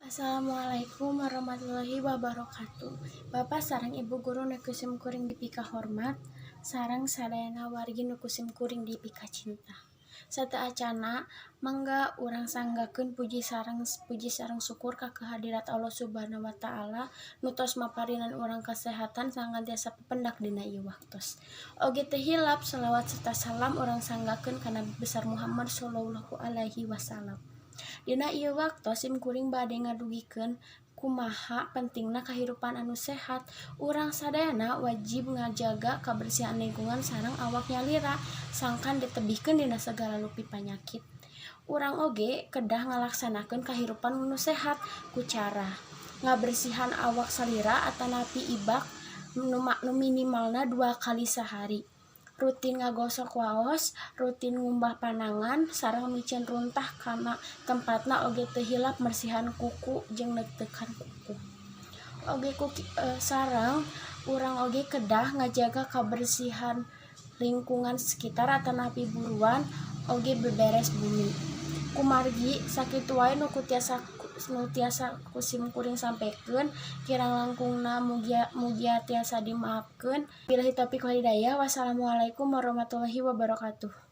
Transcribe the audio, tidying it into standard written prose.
Assalamualaikum warahmatullahi wabarakatuh. Bapak sareng ibu guru nu kusim kuring dipika hormat, sareng sadayana wargi nu kusim kuring dipika cinta. Sateacana mangga urang sanggakeun puji sareng syukur ka kehadirat Allah Subhanahu wa taala nu tos maparinan urang kasehatan sangantiasa pependak dina ieu waktos. Oge teu hilap shalawat serta salam urang sanggakeun ka Nabi besar Muhammad sallallahu alaihi wasallam. Dina ieu waktos sim kuring bade ngadugikeun kumaha pentingna kahirupan anu sehat. Urang sadayana wajib ngajaga kabersihan lingkungan sareng awak nyalira sangkan ditebihkeun dina segala lupi panyakit. Urang oge kedah ngalaksanakeun kahirupan nu sehat ku cara ngabersihan awak salira atanapi ibak nu minimalna 2 kali sehari, rutin ngagosok waos, rutin ngumbah panangan, sareng micen runtah kana tempatna oge teu hilap mersihan kuku jeung neutekan kuku. Oge sareng urang oge kedah ngajaga kabersihan lingkungan sekitar atanapi buruan oge beberes bumi. Kumargi sakitu wae nu tiasa kusim kuring sampekeun, kirang langkungna mugia tiasa dimaafkeun. Billahi taufiq wal hidayah. Wassalamualaikum warahmatullahi wabarakatuh.